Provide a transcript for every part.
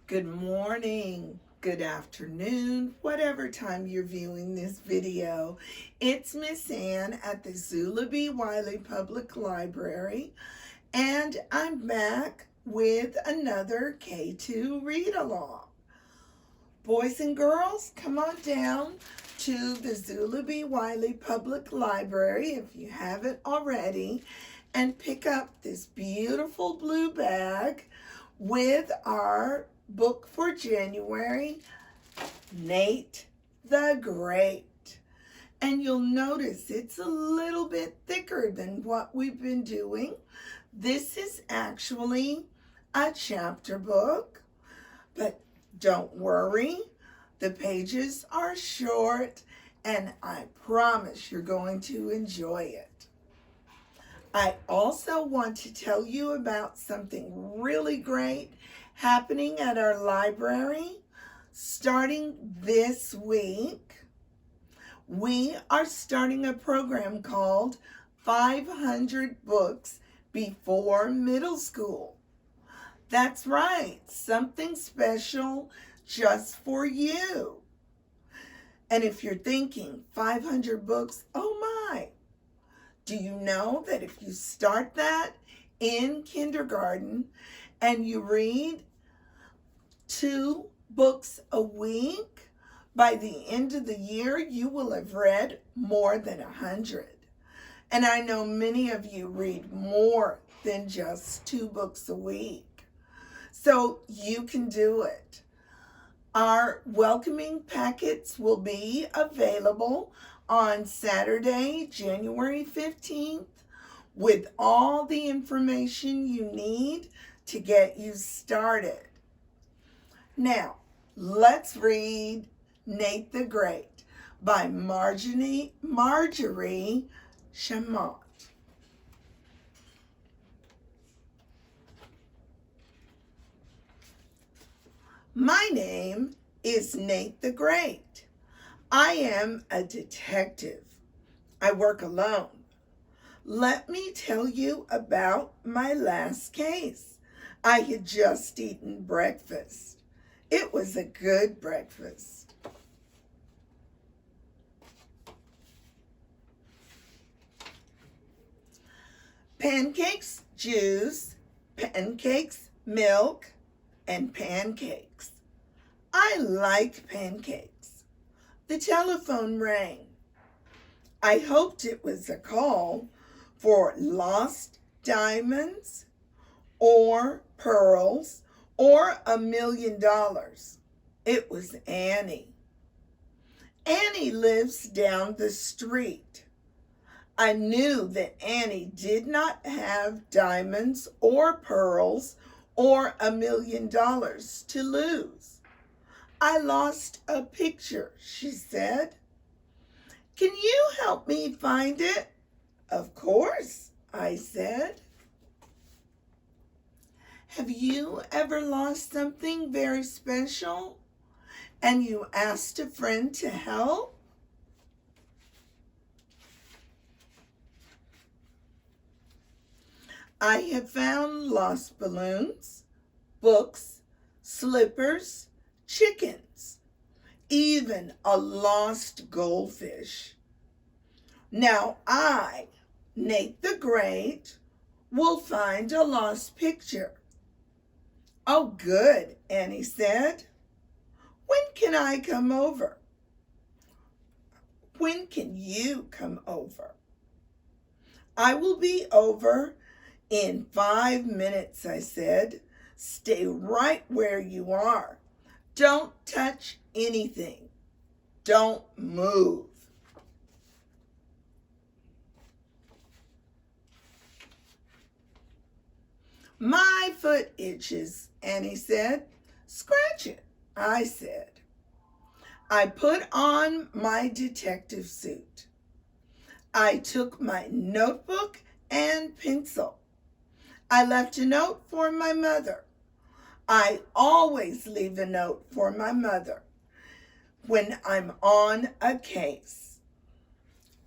Good morning, good afternoon, whatever time you're viewing this video. It's Miss Ann at the Zula B. Wiley Public Library, and I'm back with another K-2 read-along. Boys and girls, come on down to the Zula B. Wiley Public Library if you haven't already, and pick up this beautiful blue bag with our book for January, Nate the Great. And you'll notice it's a little bit thicker than what we've been doing. This is actually a chapter book, but don't worry, the pages are short and I promise you're going to enjoy it. I also want to tell you about something really great happening at our library. Starting this week, we are starting a program called 500 Books Before Middle School. That's right, something special just for you. And if you're thinking 500 books, oh my, do you know that if you start that in kindergarten and you read 2 books a week, by the end of the year, you will have read more than 100. And I know many of you read more than just 2 books a week. So you can do it. Our welcoming packets will be available on Saturday, January 15th, with all the information you need to get you started. Now, let's read Nate the Great by Marjorie Chamont. My name is Nate the Great. I am a detective. I work alone. Let me tell you about my last case. I had just eaten breakfast. It was a good breakfast. Pancakes, juice, pancakes, milk, and pancakes. I like pancakes. The telephone rang. I hoped it was a call for lost diamonds or pearls or $1 million. It was Annie. Annie lives down the street. I knew that Annie did not have diamonds or pearls or $1 million to lose. I lost a picture, she said. Can you help me find it? Of course, I said. Have you ever lost something very special and you asked a friend to help? I have found lost balloons, books, slippers, chickens, even a lost goldfish. Now I, Nate the Great, will find a lost picture. Oh, good, Annie said. When can I come over? When can you come over? I will be over in 5 minutes, I said. Stay right where you are. Don't touch anything. Don't move. My foot itches, Annie said. Scratch it, I said. I put on my detective suit. I took my notebook and pencil. I left a note for my mother. I always leave a note for my mother when I'm on a case.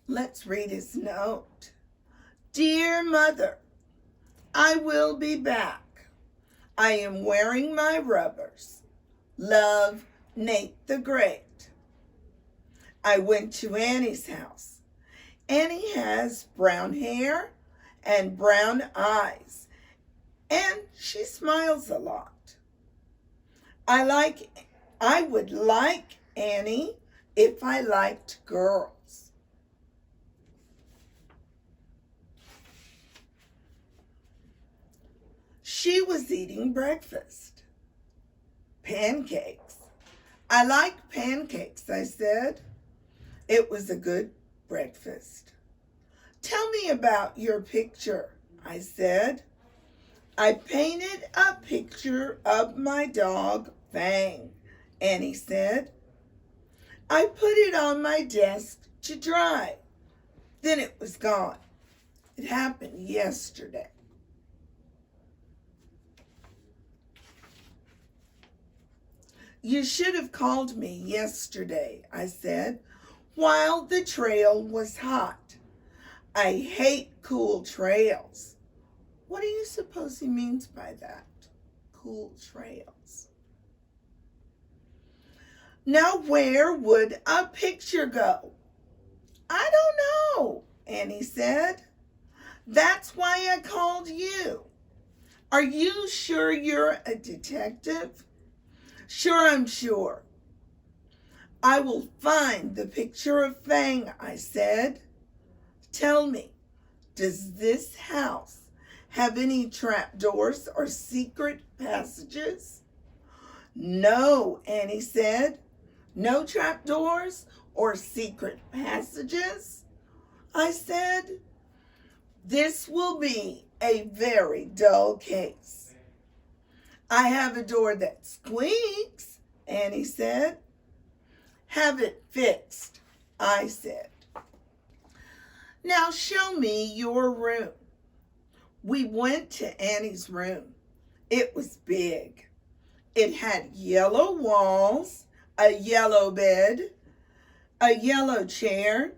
Let's read his note. Dear Mother, I will be back. I am wearing my rubbers. Love, Nate the Great. I went to Annie's house. Annie has brown hair and brown eyes, and she smiles a lot. I would like Annie if I liked girls. She was eating breakfast. Pancakes. I like pancakes, I said. It was a good breakfast. Tell me about your picture, I said. I painted a picture of my dog, Fang, Annie said. I put it on my desk to dry. Then it was gone. It happened yesterday. You should have called me yesterday, I said, while the trail was hot. I hate cool trails. What do you suppose he means by that? Cool trails. Now where would a picture go? I don't know, Annie said. That's why I called you. Are you sure you're a detective? Sure, I'm sure. I will find the picture of Fang, I said. Tell me, does this house have any trapdoors or secret passages? No, Annie said. No trapdoors or secret passages? I said. This will be a very dull case. I have a door that squeaks, Annie said. Have it fixed, I said. Now show me your room. We went to Annie's room. It was big. It had yellow walls, a yellow bed, a yellow chair,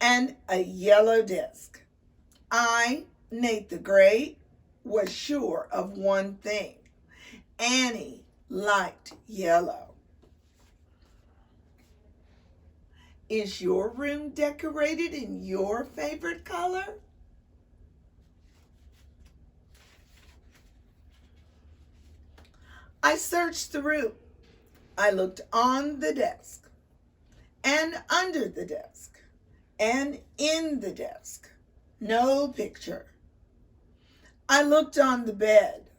and a yellow desk. I, Nate the Great, was sure of one thing. Annie liked yellow. Is your room decorated in your favorite color? I searched the room. I looked on the desk, and under the desk, and in the desk. No picture. I looked on the bed,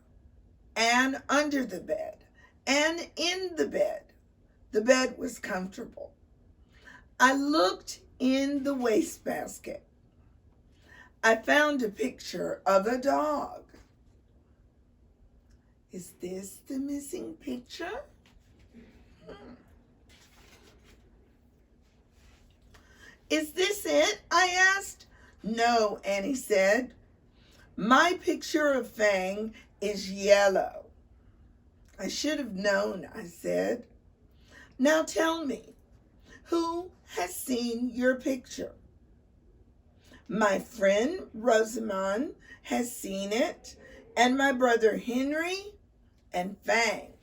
and under the bed, and in the bed. The bed was comfortable. I looked in the wastebasket. I found a picture of a dog. Is this the missing picture? Is this it? I asked. No, Annie said. My picture of Fang is yellow. I should have known, I said. Now tell me, who has seen your picture? My friend Rosamond has seen it, and my brother Henry and Fang.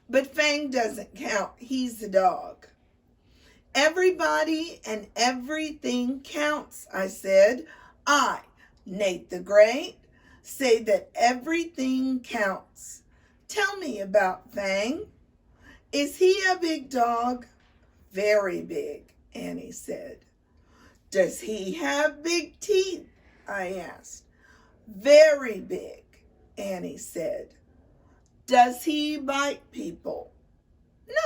But Fang doesn't count. He's the dog. Everybody and everything counts, I said. I, Nate the Great, say that everything counts. Tell me about Fang. Is he a big dog? Very big, Annie said. Does he have big teeth? I asked. Very big, Annie said. Does he bite people?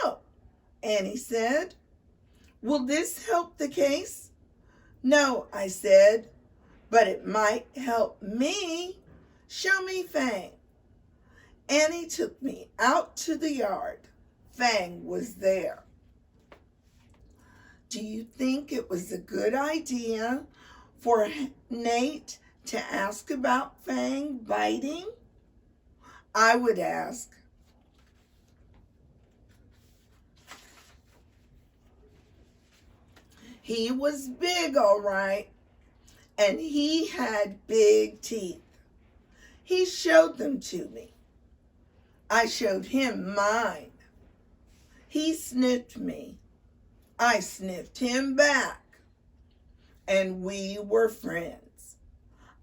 No, Annie said. Will this help the case? No, I said, but it might help me. Show me Fang. Annie took me out to the yard. Fang was there. Do you think it was a good idea for Nate to ask about Fang biting? I would ask. He was big, all right. and he had big teeth. He showed them to me. I showed him mine. He sniffed me. I sniffed him back. And we were friends.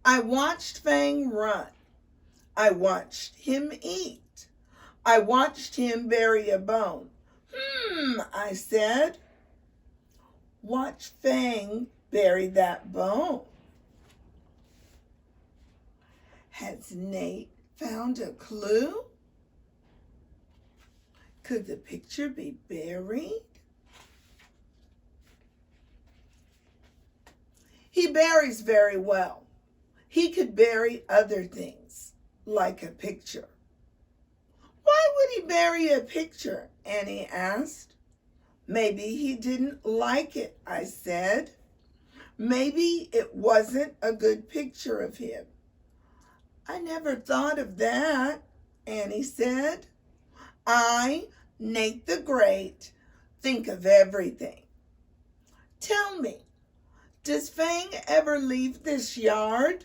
I watched Fang run. I watched him eat. I watched him bury a bone. I said. Watch Fang bury that bone. Has Nate found a clue? Could the picture be buried? He buries very well. He could bury other things, like a picture. Why would he bury a picture? Annie asked. Maybe he didn't like it, I said. Maybe it wasn't a good picture of him. I never thought of that, Annie said. I, Nate the Great, think of everything. Tell me, does Fang ever leave this yard?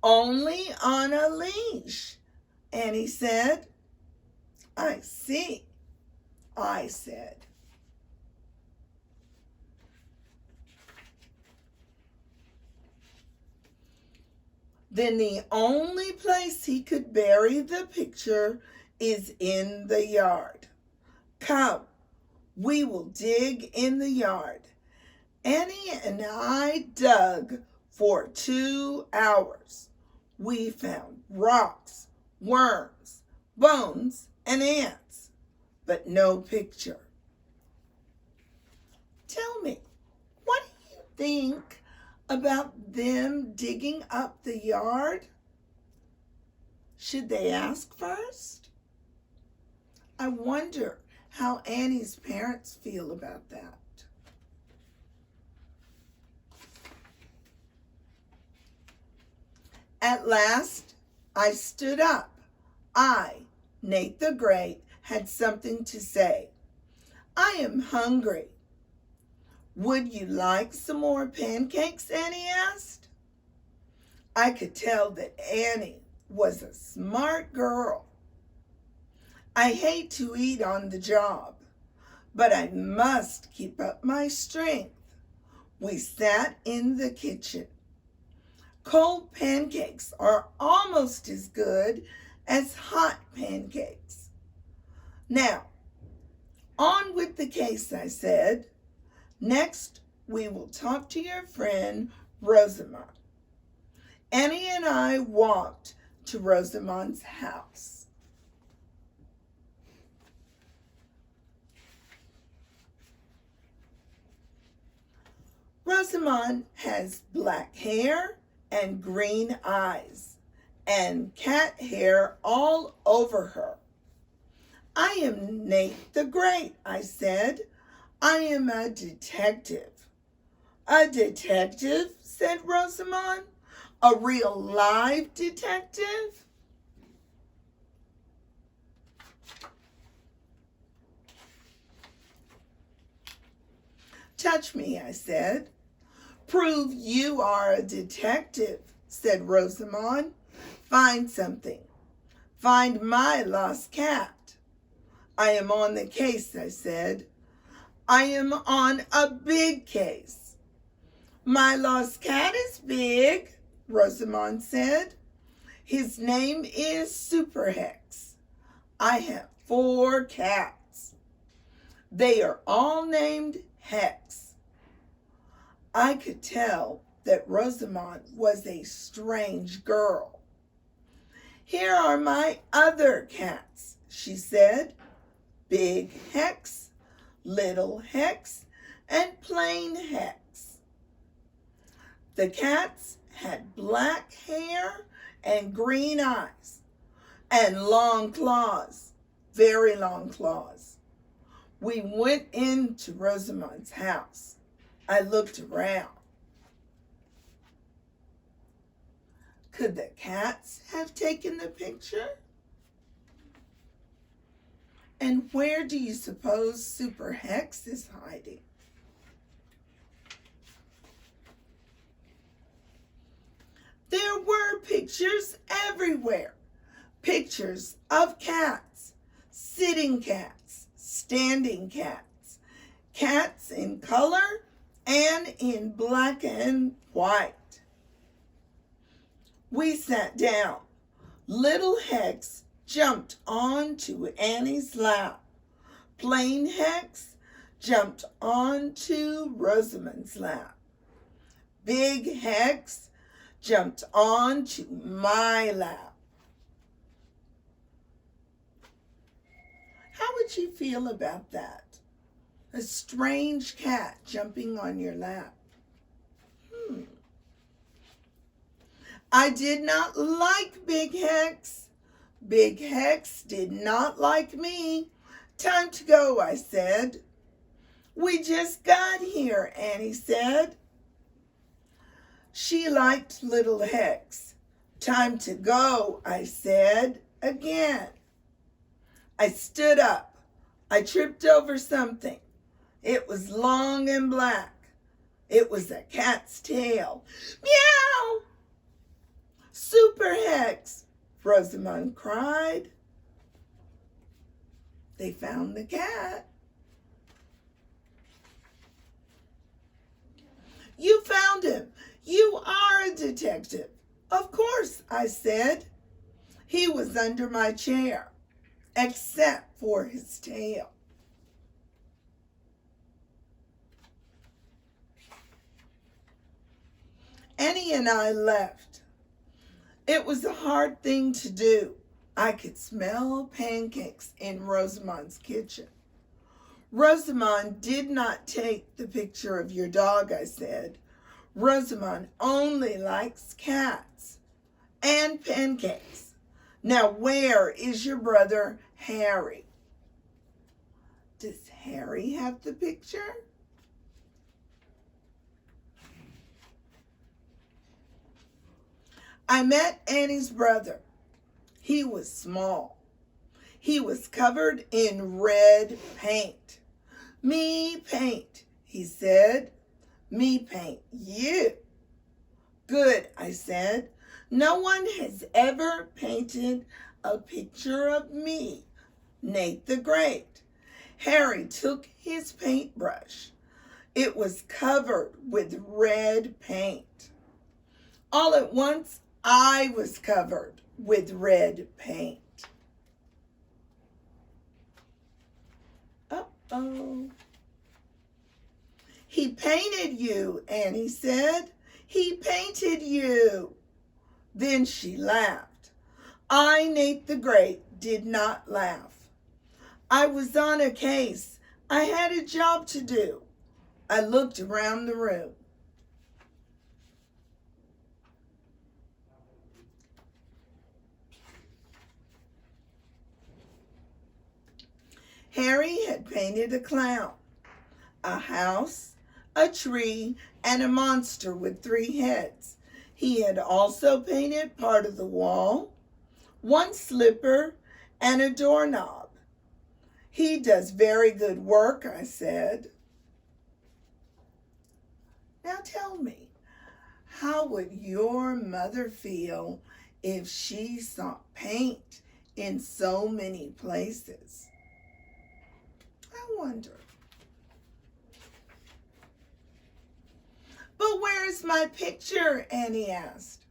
Only on a leash, Annie said. I see, I said. Then the only place he could bury the picture is in the yard. Come, we will dig in the yard. Annie and I dug for 2 hours. We found rocks, worms, bones, and ants, but no picture. Tell me, what do you think about them digging up the yard? Should they ask first? I wonder how Annie's parents feel about that. At last, I stood up. I, Nate the Great, had something to say. I am hungry. Would you like some more pancakes, Annie asked. I could tell that Annie was a smart girl. I hate to eat on the job, but I must keep up my strength. We sat in the kitchen. Cold pancakes are almost as good as hot pancakes. Now, on with the case, I said. Next, we will talk to your friend, Rosamond. Annie and I walked to Rosamond's house. Rosamond has black hair and green eyes and cat hair all over her. I am Nate the Great, I said. I am a detective. A detective, said Rosamond. A real live detective? Touch me, I said. Prove you are a detective, said Rosamond. Find something. Find my lost cat. I am on the case, I said. I am on a big case. My lost cat is big, Rosamond said. His name is Super Hex. I have 4 cats. They are all named Hex. I could tell that Rosamond was a strange girl. Here are my other cats, she said. Big Hex, Little Hex, and Plain Hex. The cats had black hair and green eyes and long claws, very long claws. We went into Rosamond's house. I looked around. Could the cats have taken the picture? And where do you suppose Super Hex is hiding? pictures everywhere. Pictures of cats, sitting cats, standing cats, cats in color and in black and white. We sat down. Little Hex jumped onto Annie's lap. Plain Hex jumped onto Rosamond's lap. Big Hex jumped onto my lap. How would you feel about that? A strange cat jumping on your lap. I did not like Big Hex. Big Hex did not like me. Time to go, I said. We just got here, Annie said. She liked Little Hex. Time to go, I said again. I stood up. I tripped over something. It was long and black. It was a cat's tail. Meow! Super Hex, Rosamond cried. They found the cat. You found him. You are a detective. Of course, I said. He was under my chair, except for his tail. Annie and I left. It was a hard thing to do. I could smell pancakes in Rosamond's kitchen. Rosamond did not take the picture of your dog, I said. Rosamond only likes cats and pancakes. Now, where is your brother Harry? Does Harry have the picture? I met Annie's brother. He was small. He was covered in red paint. Me paint, he said. Me paint you. Good, I said. No one has ever painted a picture of me, Nate the Great. Harry took his paintbrush. It was covered with red paint. All at once, I was covered with red paint. Uh-oh. He painted you, Annie said. He painted you. Then she laughed. I, Nate the Great, did not laugh. I was on a case. I had a job to do. I looked around the room. Harry had painted a clown, a house, a tree, and a monster with 3 heads. He had also painted part of the wall, 1 slipper, and a doorknob. He does very good work, I said. Now tell me, how would your mother feel if she saw paint in so many places? I wonder. But where's my picture? Annie asked.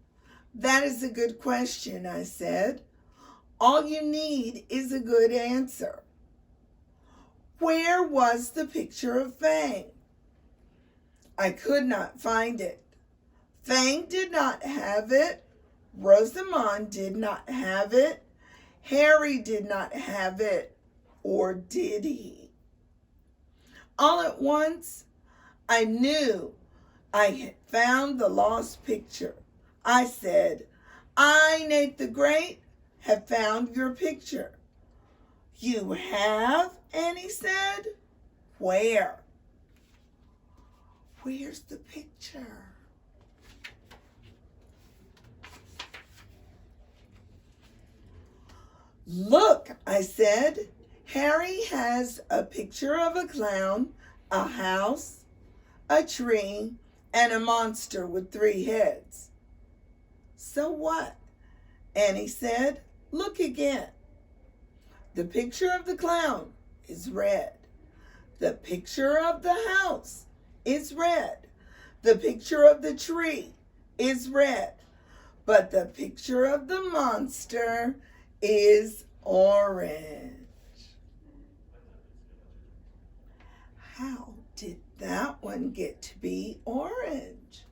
That is a good question, I said. All you need is a good answer. Where was the picture of Fang? I could not find it. Fang did not have it. Rosamond did not have it. Harry did not have it. Or did he? All at once, I knew I had found the lost picture. I said, I, Nate the Great, have found your picture. You have? Annie said. Where? Where's the picture? Look, I said. Harry has a picture of a clown, a house, a tree, and a monster with 3 heads. So what? Annie said, "Look again. The picture of the clown is red. The picture of the house is red. The picture of the tree is red. But the picture of the monster is orange." How did that one get to be orange?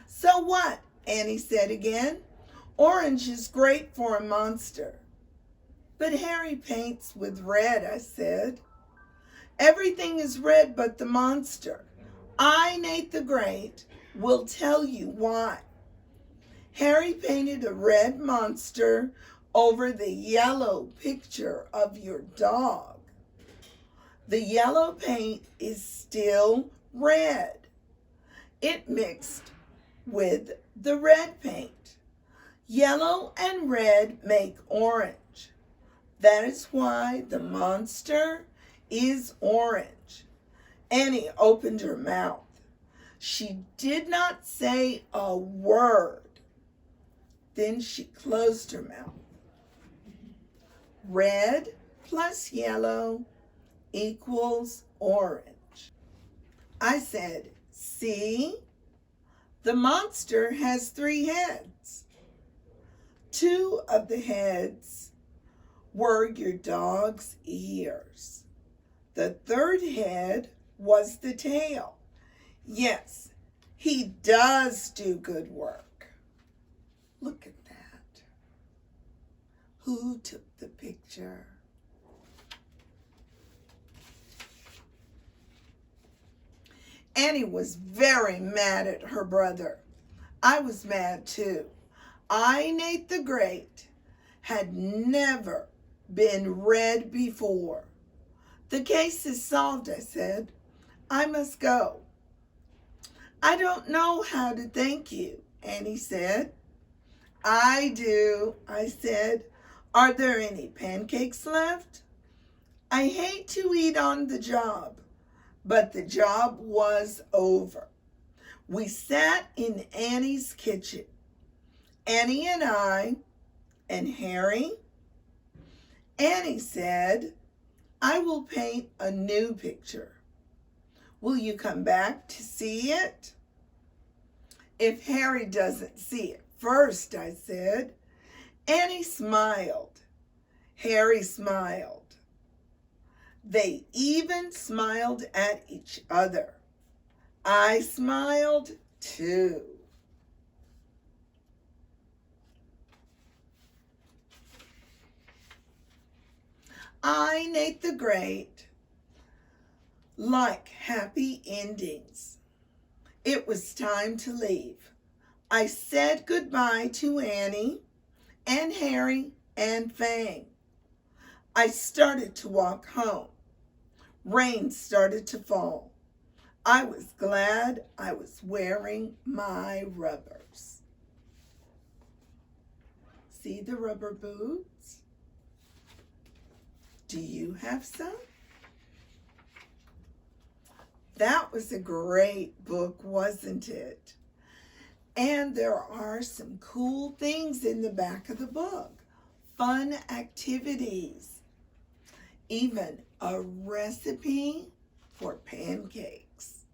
"So what?" Annie said again. "Orange is great for a monster." "But Harry paints with red," I said. "Everything is red but the monster. I, Nate the Great, will tell you why. Harry painted a red monster over the yellow picture of your dog. The yellow paint is still red. It mixed with the red paint. Yellow and red make orange. That is why the monster is orange." Annie opened her mouth. She did not say a word. Then she closed her mouth. Red plus yellow equals orange. I said, "See? The monster has 3 heads. 2 of the heads were your dog's ears. The 3rd head was the tail. Yes, he does do good work. Look at that. Who took the picture?" Annie was very mad at her brother. I was mad too. I, Nate the Great, had never been red before. "The case is solved," I said. "I must go." "I don't know how to thank you," Annie said. "I do," I said. "Are there any pancakes left? I hate to eat on the job." But the job was over. We sat in Annie's kitchen. Annie and I and Harry. Annie said, "I will paint a new picture. Will you come back to see it?" "If Harry doesn't see it first," I said. Annie smiled. Harry smiled. They even smiled at each other. I smiled too. I, Nate the Great, like happy endings. It was time to leave. I said goodbye to Annie and Harry and Fang. I started to walk home. Rain started to fall. I was glad I was wearing my rubbers. See the rubber boots? Do you have some? That was a great book, wasn't it? And there are some cool things in the back of the book. Fun activities. Even a recipe for pancakes.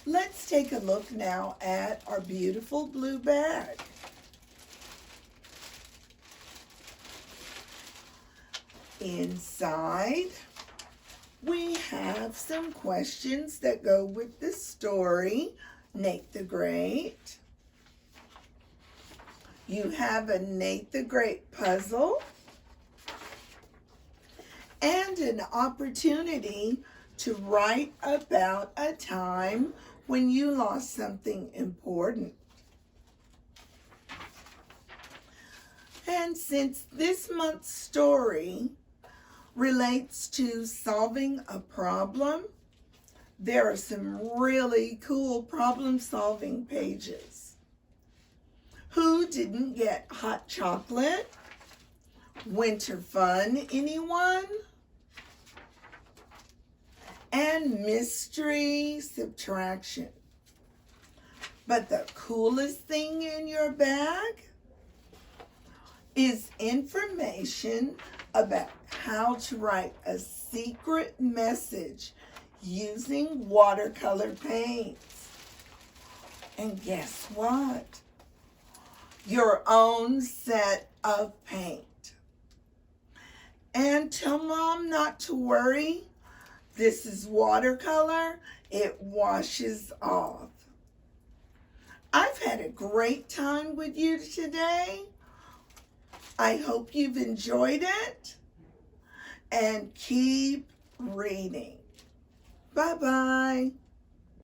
Let's take a look now at our beautiful blue bag. Inside, we have some questions that go with the story, Nate the Great. You have a Nate the Great puzzle and an opportunity to write about a time when you lost something important. And since this month's story relates to solving a problem, there are some really cool problem-solving pages. Who didn't get hot chocolate? Winter fun, anyone? and mystery subtraction. But the coolest thing in your bag is information about how to write a secret message using watercolor paints. And guess what? Your own set of paint. And tell Mom not to worry. This is watercolor. It washes off. I've had a great time with you today. I hope you've enjoyed it. And keep reading. Bye-bye.